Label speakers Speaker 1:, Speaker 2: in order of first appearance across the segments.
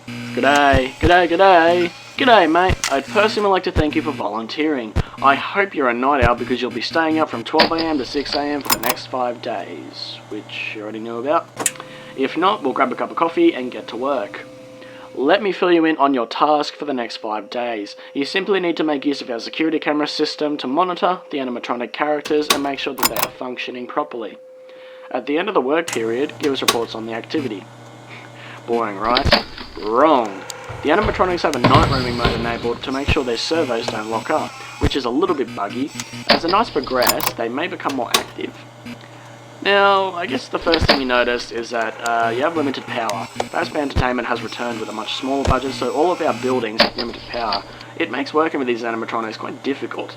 Speaker 1: G'day, g'day, g'day. G'day, mate. I'd personally like to thank you for volunteering. I hope you're a night owl because you'll be staying up from 12 AM to 6 AM for the next 5 days, which you already knew about. If not, we'll grab a cup of coffee and get to work. Let me fill you in on your task for the next 5 days. You simply need to make use of our security camera system to monitor the animatronic characters and make sure that they are functioning properly. At the end of the work period, give us reports on the activity. Boring, right? Wrong. The animatronics have a night roaming mode enabled to make sure their servos don't lock up, which is a little bit buggy. As the nights progress, they may become more active. Now, I guess the first thing you notice is that you have limited power. Fazbear Entertainment has returned with a much smaller budget, so all of our buildings have limited power. It makes working with these animatronics quite difficult.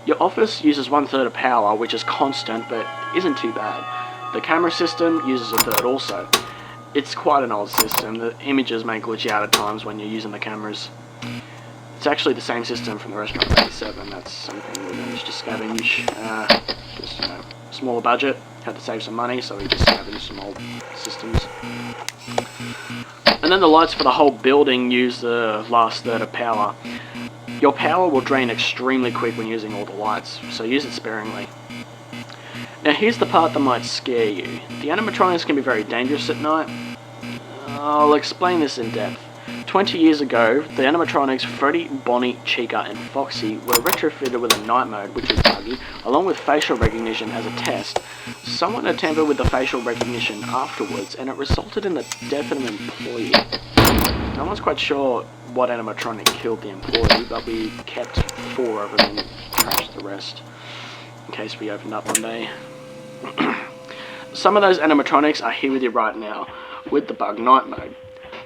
Speaker 1: Your office uses 1/3 of power, which is constant, but isn't too bad. The camera system uses 1/3 also. It's quite an old system. The images may glitch out at times when you're using the cameras. It's actually the same system from the restaurant of 87. That's something we managed to scavenge. Just, smaller budget. Had to save some money, so we just scavenged some old systems. And then the lights for the whole building use the last third of power. Your power will drain extremely quick when using all the lights, so use it sparingly. Now here's the part that might scare you. The animatronics can be very dangerous at night. I'll explain this in depth. 20 years ago, the animatronics Freddy, Bonnie, Chica and Foxy were retrofitted with a night mode, which was buggy, along with facial recognition as a test. Someone had tampered with the facial recognition afterwards, and it resulted in the death of an employee. No one's quite sure what animatronic killed the employee, but we kept 4 of them and trashed the rest, in case we opened up one day. Some of those animatronics are here with you right now, with the bug night mode.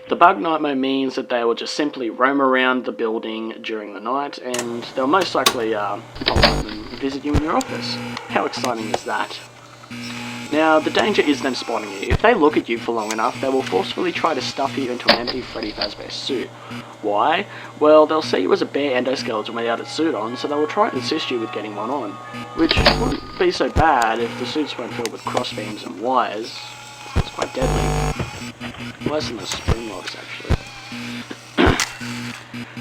Speaker 1: The bug night mode means that they will just simply roam around the building during the night, and they'll most likely follow up and visit you in your office. How exciting is that? Now, the danger is them spotting you. If they look at you for long enough, they will forcefully try to stuff you into an empty Freddy Fazbear suit. Why? Well, they'll see you as a bare endoskeleton without its suit on, so they will try and assist you with getting one on. Which wouldn't be so bad if the suits weren't filled with crossbeams and wires. It's quite deadly. Worse than the spring locks, actually.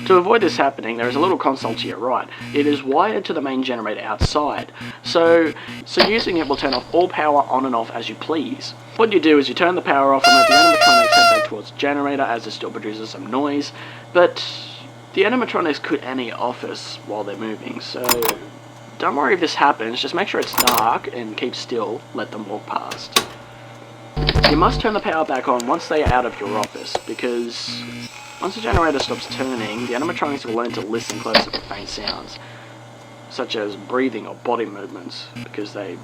Speaker 1: To avoid this happening, there is a little console to your right. It is wired to the main generator outside, so using it will turn off all power on and off as you please. What you do is you turn the power off and let the animatronics head back towards the generator as it still produces some noise, but the animatronics could enter your office while they're moving, so don't worry if this happens, just make sure it's dark and keep still, let them walk past. You must turn the power back on once they are out of your office, because once the generator stops turning, the animatronics will learn to listen closer for faint sounds, such as breathing or body movements, because they,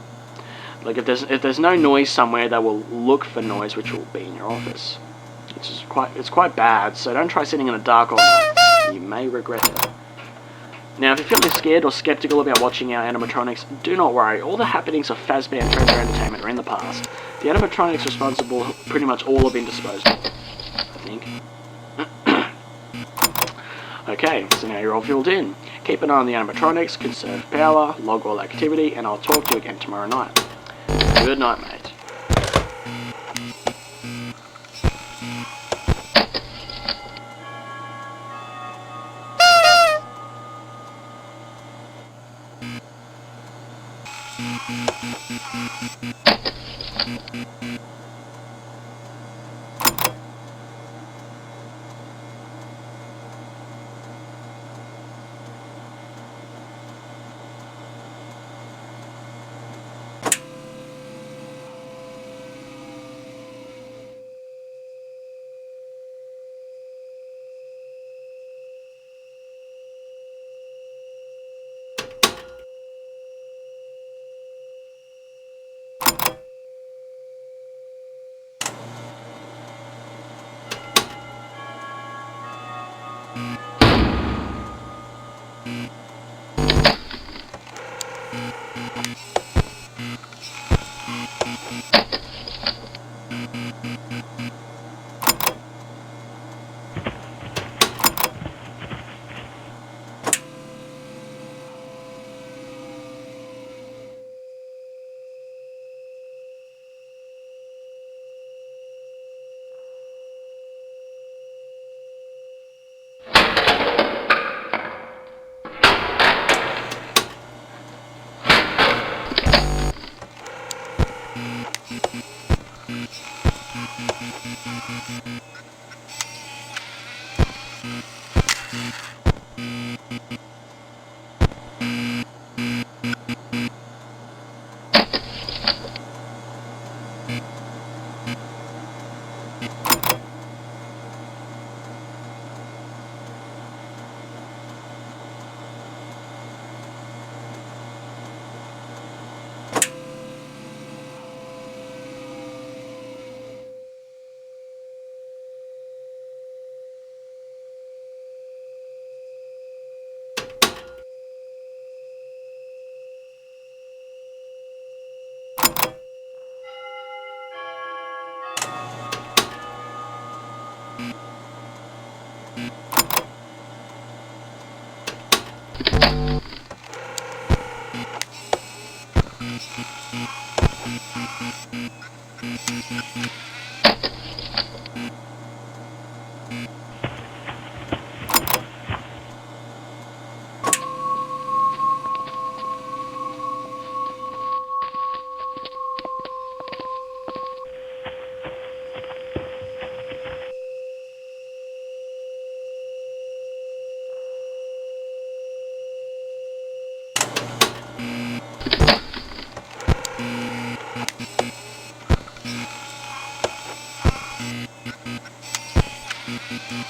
Speaker 1: like if there's no noise somewhere, they will look for noise which will be in your office. It's quite bad, so don't try sitting in the dark all night. You may regret it. Now, if you're feeling scared or skeptical about watching our animatronics, do not worry. All the happenings of Fazbear and Freddy Entertainment are in the past. The animatronics responsible pretty much all have been disposed of, I think. Okay, so now you're all filled in. Keep an eye on the animatronics, conserve power, log all activity, and I'll talk to you again tomorrow night. Good night, mate.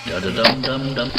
Speaker 2: Da da dum dum dum.